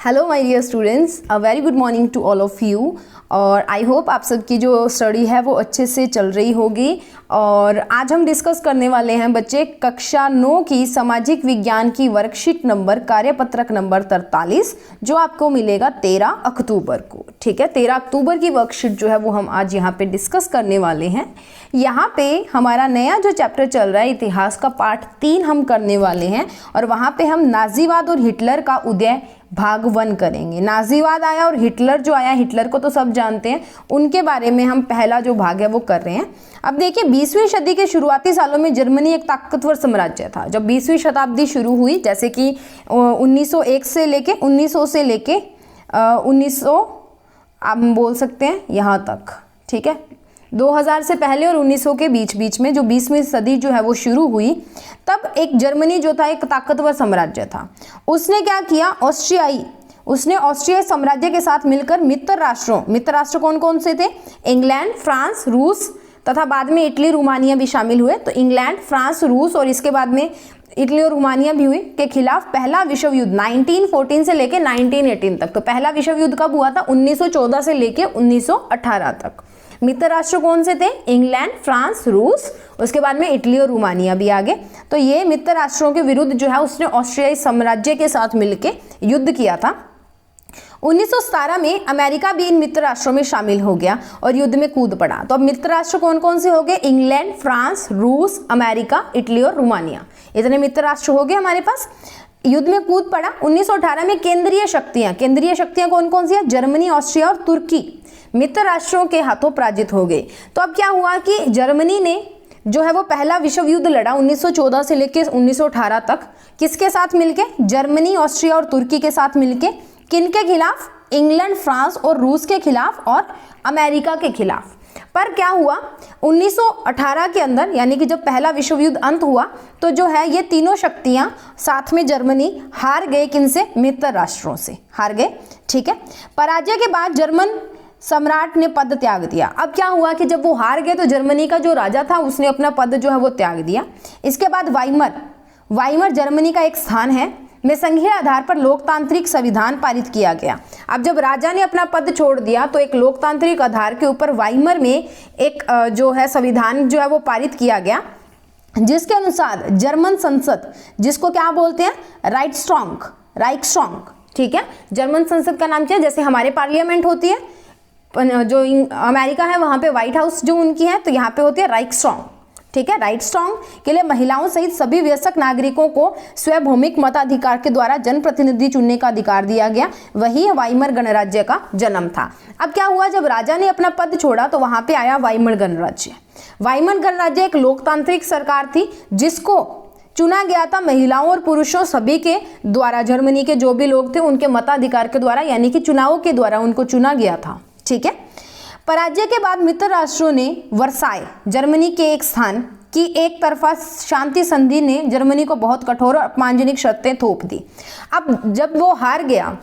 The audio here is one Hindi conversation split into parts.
Hello my dear students, a very good morning to all of you. और आई होप आप सबकी जो स्टडी है वो अच्छे से चल रही होगी। और आज हम डिस्कस करने वाले हैं बच्चे कक्षा 9 की सामाजिक विज्ञान की वर्कशीट नंबर कार्यपत्रक नंबर 43 जो आपको मिलेगा 13 अक्टूबर को। ठीक है, 13 अक्टूबर की वर्कशीट जो है वो हम आज यहाँ पे डिस्कस करने वाले हैं। यहाँ पे हमारा नया जो चैप्टर चल रहा है इतिहास का पार्ट 3 हम करने वाले हैं और वहाँ पे हम नाजीवाद और हिटलर का उदय भाग 1 करेंगे। नाजीवाद आया और हिटलर जो आया, हिटलर को तो सब जानते हैं, उनके बारे में हम पहला जो भाग है वो कर रहे हैं। अब देखिए 20वीं सदी के शुरुआती सालों में जर्मनी एक ताकतवर साम्राज्य था। जब 20वीं शताब्दी शुरू हुई, जैसे कि 1901 से लेके 1900 से लेके 1900 आप बोल सकते हैं यहाँ तक, ठीक है, 2000 से पहले और 1900 के बीच में जो 20वीं सदी जो है वो शुरू हुई, तब एक जर्मनी जो था एक ताकतवर साम्राज्य था। उसने क्या किया, उसने ऑस्ट्रियाई साम्राज्य के साथ मिलकर मित्र राष्ट्र कौन कौन से थे, इंग्लैंड, फ्रांस, रूस तथा बाद में इटली, रोमानिया भी शामिल हुए। तो इंग्लैंड, फ्रांस, रूस और इसके बाद में इटली और रोमानिया भी हुई के खिलाफ पहला विश्व युद्ध 1914 से लेके 1918 तक। तो पहला विश्व युद्ध कब हुआ था, 1914 से लेके 1918 तक। मित्र राष्ट्र कौन से थे, इंग्लैंड, फ्रांस, रूस, उसके बाद में इटली और रोमानिया भी आ गए। तो ये मित्र राष्ट्रों के विरुद्ध जो है उसने ऑस्ट्रियाई साम्राज्य के साथ मिलकर युद्ध किया था। 1917 में अमेरिका भी इन मित्र राष्ट्रों में शामिल हो गया और युद्ध में कूद पड़ा। तो अब मित्र राष्ट्र कौन कौन से हो गए, इंग्लैंड, फ्रांस, रूस, अमेरिका, इटली और रोमानिया, इतने मित्र राष्ट्र हो गए हमारे पास। युद्ध में कूद पड़ा। 1918 में केंद्रीय शक्तियां कौन कौन सी है, जर्मनी, ऑस्ट्रिया और तुर्की मित्र राष्ट्रों के हाथों पराजित हो गए। तो अब क्या हुआ कि जर्मनी ने जो है वो पहला विश्व युद्ध लड़ा 1914 से लेकर 1918 तक। किसके साथ मिलके, जर्मनी, ऑस्ट्रिया और तुर्की के साथ मिलके। किनके खिलाफ, इंग्लैंड, फ्रांस और रूस के खिलाफ और अमेरिका के खिलाफ। पर क्या हुआ 1918 के अंदर, यानी कि जब पहला विश्व युद्ध अंत हुआ, तो जो है ये तीनों शक्तियां साथ में जर्मनी हार गए। किनसे, मित्र राष्ट्रों से हार गए। ठीक है, पराजय के बाद जर्मन सम्राट ने पद त्याग दिया। अब क्या हुआ कि जब वो हार गए तो जर्मनी का जो राजा था उसने अपना पद जो है वो त्याग दिया। इसके बाद वाइमर जर्मनी का एक स्थान है में संघीय आधार पर लोकतांत्रिक संविधान पारित किया गया। अब जब राजा ने अपना पद छोड़ दिया तो एक लोकतांत्रिक आधार के ऊपर वाइमर में एक जो है संविधान जो है वो पारित किया गया, जिसके अनुसार जर्मन संसद, जिसको क्या बोलते हैं, राइक्सस्टाग, ठीक है, जर्मन संसद का नाम क्या है, जैसे हमारे पार्लियामेंट होती है, जो अमेरिका है वहां पे व्हाइट हाउस जो उनकी है, तो यहाँ पे होती है राइक्सस्टाग। ठीक है, राइक्सस्टाग के लिए महिलाओं सहित सभी वयस्क नागरिकों को सार्वभौमिक मताधिकार के द्वारा जनप्रतिनिधि चुनने का अधिकार दिया गया। वही वाइमर गणराज्य का जन्म था। अब क्या हुआ, जब राजा ने अपना पद छोड़ा तो वहां पे आया वाइमर गणराज्य। वाइमर गणराज्य एक लोकतांत्रिक सरकार थी जिसको चुना गया था महिलाओं और पुरुषों सभी के द्वारा। जर्मनी के जो भी लोग थे उनके मताधिकार के द्वारा, यानी कि चुनावों के द्वारा उनको चुना गया था। ठीक है, पराजय के बाद मित्र राष्ट्रों ने वर्साय, जर्मनी के एक स्थान की एक तरफा शांति संधि ने जर्मनी को बहुत कठोर और अपमानजनक शर्तें थोप दी। अब जब वो हार गया,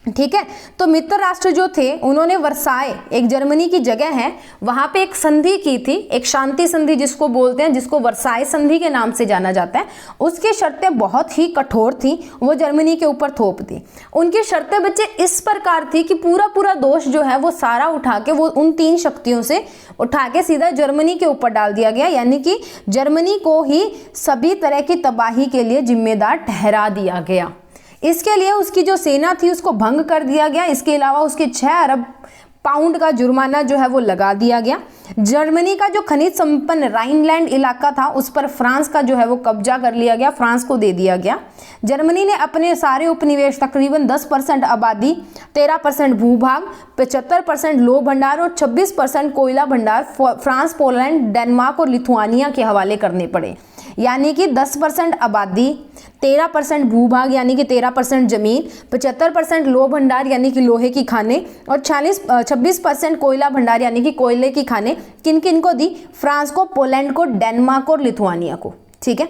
ठीक है, तो मित्र राष्ट्र जो थे उन्होंने वर्साय, एक जर्मनी की जगह है, वहां पे एक संधि की थी, एक शांति संधि जिसको बोलते हैं, जिसको वर्साय संधि के नाम से जाना जाता है। उसकी शर्तें बहुत ही कठोर थी, वो जर्मनी के ऊपर थोप दी। उनकी शर्तें बच्चे इस प्रकार थी कि पूरा दोष जो है वो सारा उठा के वो उन 3 शक्तियों से उठा के सीधा जर्मनी के ऊपर डाल दिया गया, यानी कि जर्मनी को ही सभी तरह की तबाही के लिए जिम्मेदार ठहरा दिया गया। इसके लिए उसकी जो सेना थी उसको भंग कर दिया गया। इसके अलावा उसके 6 अरब पाउंड का जुर्माना जो है वो लगा दिया गया। जर्मनी का जो खनिज संपन्न राइनलैंड इलाका था उस पर फ्रांस का जो है वो कब्जा कर लिया गया, फ्रांस को दे दिया गया। जर्मनी ने अपने सारे उपनिवेश, तकरीबन 10% आबादी, 13% भूभाग, 75% लौह भंडार और 26% कोयला भंडार फ्रांस, पोलैंड, डेनमार्क और लिथुआनिया के हवाले करने पड़े। यानी कि 10% आबादी, 13% भूभाग यानी कि 13% जमीन, 75% लौह भंडार यानी कि लोहे की खाने और 26% कोयला भंडार यानी कि कोयले की खाने किन किन को दी, फ्रांस को, पोलैंड को, डेनमार्क और लिथुआनिया को। ठीक है,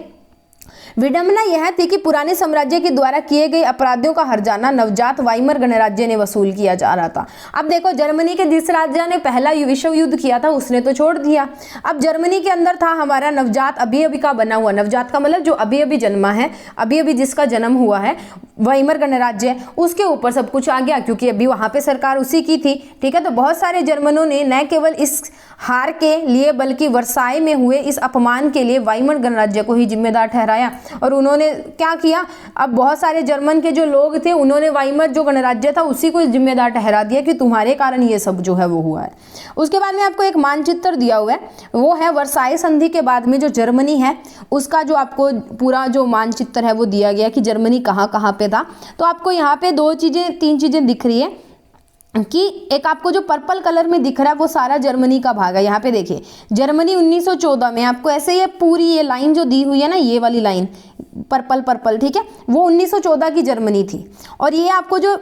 विडंबना यह थी कि पुराने साम्राज्य के द्वारा किए गए अपराधों का हर्जाना नवजात वाइमर गणराज्य ने वसूल किया जा रहा था। अब देखो, जर्मनी के जिस राज्य ने पहला विश्व युद्ध किया था उसने तो छोड़ दिया। अब जर्मनी के अंदर था हमारा नवजात अभी अभी का बना हुआ, नवजात का मतलब जो अभी अभी जन्मा है, अभी अभी जिसका जन्म हुआ है, वाइमर गणराज्य, उसके ऊपर सब कुछ आ गया क्योंकि अभी वहां पे सरकार उसी की थी। ठीक है, तो बहुत सारे जर्मनों ने न केवल इस हार के लिए बल्कि वर्साई में हुए इस अपमान के लिए वाइमर गणराज्य को ही जिम्मेदार ठहराया। और उन्होंने क्या किया, अब बहुत सारे जर्मन के जो लोग थे उन्होंने वाइमर जो गणराज्य था उसी को जिम्मेदार ठहरा दिया कि तुम्हारे कारण ये सब जो है वो हुआ है। उसके बाद में आपको एक मानचित्र दिया हुआ है, वो है वर्साई संधि के बाद में जो जर्मनी है उसका जो आपको पूरा जो मानचित्र है वो दिया गया कि जर्मनी कहाँ कहाँ पे था। तो आपको यहाँ पे तीन चीजें दिख रही है कि एक आपको जो पर्पल कलर में दिख रहा है वो सारा जर्मनी का भाग है। यहाँ पे देखिए, जर्मनी 1914 में आपको ऐसे ये पूरी ये लाइन जो दी हुई है ना, ये वाली लाइन पर्पल, ठीक है, वो 1914 की जर्मनी थी। और ये आपको जो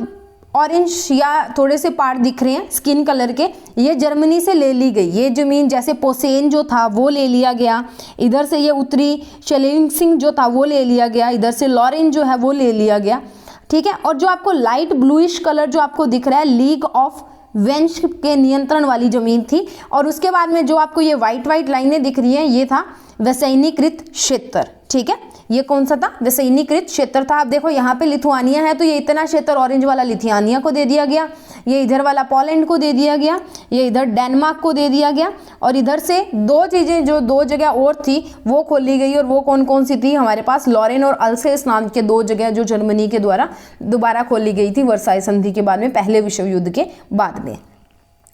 ऑरेंज या थोड़े से पार्ट दिख रहे हैं स्किन कलर के, ये जर्मनी से ले ली गई। ये जमीन जैसे पोसेन जो था वो ले लिया गया, इधर से ये उत्तरी शेलिंगसिंग जो था वो ले लिया गया, इधर से लॉरेन जो है वो ले लिया गया। ठीक है, और जो आपको लाइट ब्लूइश कलर जो आपको दिख रहा है, लीग ऑफ वेंच के नियंत्रण वाली जमीन थी। और उसके बाद में जो आपको ये वाइट लाइनें दिख रही हैं, ये था वैसैनीकृत क्षेत्र। ठीक है, ये कौन सा था, वैसैनीकृत क्षेत्र था। आप देखो यहाँ पे लिथुआनिया है तो ये इतना क्षेत्र ऑरेंज वाला लिथुआनिया को दे दिया गया, ये इधर वाला पोलैंड को दे दिया गया, ये इधर डेनमार्क को दे दिया गया। और इधर से दो जगह और थी वो खोली गई। और वो कौन कौन सी थी, हमारे पास लॉरेन और अल्सेस नाम के 2 जगह जो जर्मनी के द्वारा दोबारा खोली गई थी वर्साई संधि के बाद में, पहले विश्व युद्ध के बाद में।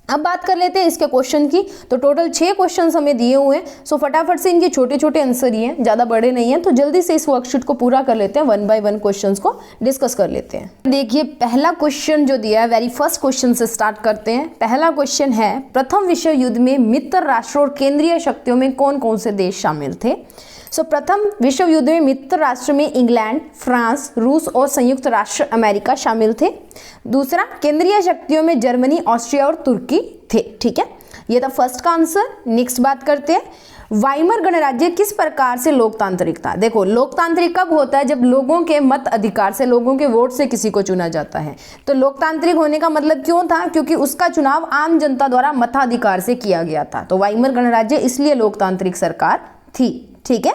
अब बात कर लेते हैं इसके क्वेश्चन की। तो टोटल 6 क्वेश्चन हमें दिए हुए हैं। सो फटाफट से इनके छोटे छोटे आंसर ही हैं, ज़्यादा बड़े नहीं हैं। तो जल्दी से इस वर्कशीट को पूरा कर लेते हैं, 1 बाय 1 क्वेश्चंस को डिस्कस कर लेते हैं। देखिए, पहला क्वेश्चन जो दिया है, वेरी फर्स्ट क्वेश्चन से स्टार्ट करते हैं। पहला क्वेश्चन है, प्रथम विश्व युद्ध में मित्र राष्ट्रों और केंद्रीय शक्तियों में कौन कौन से देश शामिल थे। सो प्रथम विश्व युद्ध में मित्र राष्ट्र में इंग्लैंड, फ्रांस, रूस और संयुक्त राष्ट्र अमेरिका शामिल थे। दूसरा, केंद्रीय शक्तियों में जर्मनी, ऑस्ट्रिया और तुर्की थे। ठीक है, ये था फर्स्ट का आंसर। नेक्स्ट बात करते हैं, वाइमर गणराज्य किस प्रकार से लोकतांत्रिक था। देखो, लोकतांत्रिक कब होता है, जब लोगों के मत अधिकार से, लोगों के वोट से किसी को चुना जाता है। तो लोकतांत्रिक होने का मतलब क्यों था, क्योंकि उसका चुनाव आम जनता द्वारा मताधिकार से किया गया था। तो वाइमर गणराज्य इसलिए लोकतांत्रिक सरकार थी। ठीक है,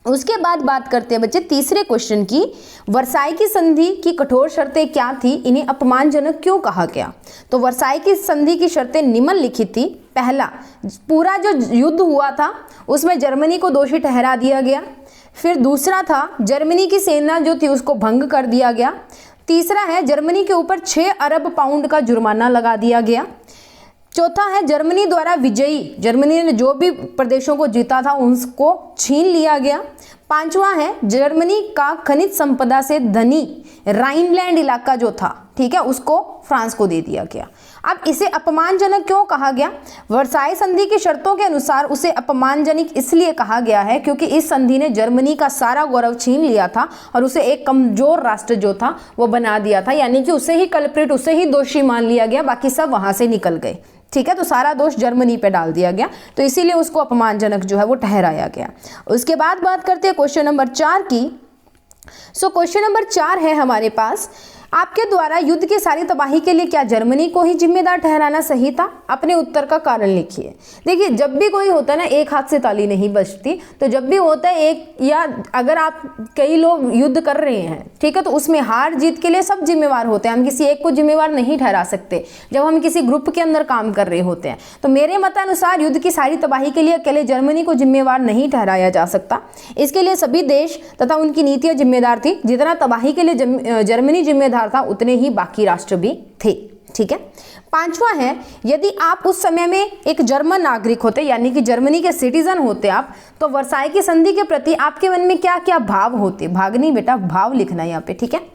उसके बाद बात करते हैं बच्चे तीसरे क्वेश्चन की। वर्साई की संधि की कठोर शर्तें क्या थी, इन्हें अपमानजनक क्यों कहा गया। तो वर्साई की संधि की शर्तें निम्नलिखित थी। पहला, पूरा जो युद्ध हुआ था उसमें जर्मनी को दोषी ठहरा दिया गया। फिर दूसरा था, जर्मनी की सेना जो थी उसको भंग कर दिया गया। तीसरा है, जर्मनी के ऊपर 6 अरब पाउंड का जुर्माना लगा दिया गया। चौथा है, जर्मनी द्वारा विजयी, जर्मनी ने जो भी प्रदेशों को जीता था उसको छीन लिया गया। पांचवा है, जर्मनी का खनिज संपदा से धनी राइनलैंड इलाका जो था, ठीक है, उसको फ्रांस को दे दिया गया। अब इसे अपमानजनक क्यों कहा गया। वर्साई संधि की शर्तों के अनुसार उसे अपमानजनक इसलिए कहा गया है क्योंकि इस संधि ने जर्मनी का सारा गौरव छीन लिया था और उसे एक कमजोर राष्ट्र जो था वो बना दिया था। यानी कि उसे ही कल्प्रिट, उसे ही दोषी मान लिया गया, बाकी सब वहां से निकल गए। ठीक है, तो सारा दोष जर्मनी पे डाल दिया गया, तो इसीलिए उसको अपमानजनक जो है वो ठहराया गया। उसके बाद बात करते हैं क्वेश्चन नंबर 4 की। सो क्वेश्चन नंबर 4 है हमारे पास, आपके द्वारा युद्ध की सारी तबाही के लिए क्या जर्मनी को ही जिम्मेदार ठहराना सही था। अपने उत्तर का कारण लिखिए। देखिए, जब भी कोई होता है ना, एक हाथ से ताली नहीं बजती। तो जब भी होता है एक, या अगर आप कई लोग युद्ध कर रहे हैं, ठीक है, तो उसमें हार जीत के लिए सब जिम्मेवार होते हैं, हम किसी एक को जिम्मेवार नहीं ठहरा सकते जब हम किसी ग्रुप के अंदर काम कर रहे होते हैं। तो मेरे मतानुसार युद्ध की सारी तबाही के लिए अकेले जर्मनी को जिम्मेवार नहीं ठहराया जा सकता। इसके लिए सभी देश तथा उनकी नीतियां जिम्मेदार थी। जितना तबाही के लिए जर्मनी जिम्मेदार था, उतने ही बाकी राष्ट्र भी थे। ठीक है, पांचवा है, यदि आप उस समय में एक जर्मन नागरिक होते, यानी कि जर्मनी के सिटीजन होते आप, तो वर्साई की संधि के प्रति आपके मन में क्या क्या भाव होते। भाग नहीं बेटा, भाव लिखना है यहाँ पे। ठीक है,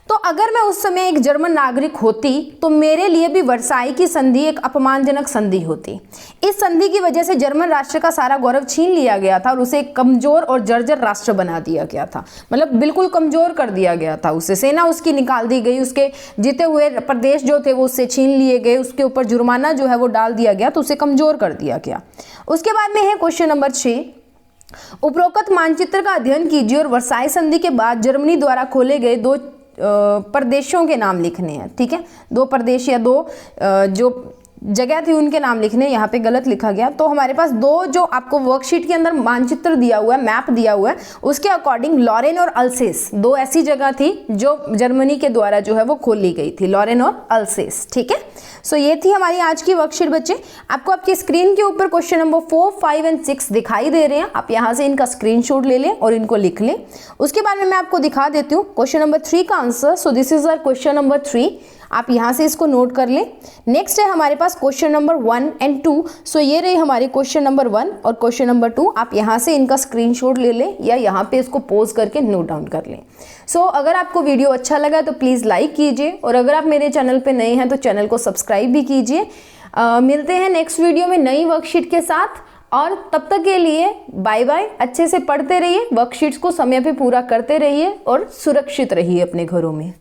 तो अगर मैं उस समय एक जर्मन नागरिक होती तो मेरे लिए भी वर्साई की संधि एक अपमानजनक संधि होती। इस संधि की वजह से जर्मन राष्ट्र का सारा गौरव छीन लिया गया था और उसे एक कमजोर और जर्जर राष्ट्र बना दिया गया था। मतलब बिल्कुल कमजोर कर दिया गया था उसे, सेना उसकी निकाल दी गई, उसके जीते हुए प्रदेश जो थे वो उससे छीन लिए गए, उसके ऊपर जुर्माना जो है वो डाल दिया गया, तो उसे कमजोर कर दिया गया। उसके बाद में है क्वेश्चन नंबर 6, उपरोक्त मानचित्र का अध्ययन कीजिए और वर्साई संधि के बाद जर्मनी द्वारा खोले गए 2 प्रदेशों के नाम लिखने हैं। ठीक है, 2 प्रदेश या 2 जो जगह थी उनके नाम लिखने, यहाँ पे गलत लिखा गया। तो हमारे पास 2 जो आपको वर्कशीट के अंदर मानचित्र दिया हुआ है, मैप दिया हुआ है, उसके अकॉर्डिंग लॉरेन और अल्सेस 2 ऐसी जगह थी जो जर्मनी के द्वारा जो है वो खोली गई थी, लॉरेन और अल्सेस। ठीक है, सो ये थी हमारी आज की वर्कशीट बच्चे। आपको आपकी स्क्रीन के ऊपर क्वेश्चन नंबर 4, 5 एंड 6 दिखाई दे रहे हैं। आप यहाँ से इनका स्क्रीनशॉट ले लें और इनको लिख लें। उसके बाद में मैं आपको दिखा देती हूँ क्वेश्चन नंबर 3 का answer. So this is our question number 3, आप यहाँ से इसको नोट कर लें। नेक्स्ट है हमारे पास क्वेश्चन नंबर 1 एंड 2। सो ये रहे हमारे क्वेश्चन नंबर 1 और क्वेश्चन नंबर 2। आप यहाँ से इनका स्क्रीनशॉट ले लें या यहाँ पे इसको पोज करके नोट डाउन कर लें। सो अगर आपको वीडियो अच्छा लगा तो प्लीज़ लाइक कीजिए और अगर आप मेरे चैनल पे नए हैं तो चैनल को सब्सक्राइब भी कीजिए। मिलते हैं नेक्स्ट वीडियो में नई वर्कशीट के साथ, और तब तक के लिए बाय बाय। अच्छे से पढ़ते रहिए, वर्कशीट्स को समय पे पूरा करते रहिए और सुरक्षित रहिए अपने घरों में।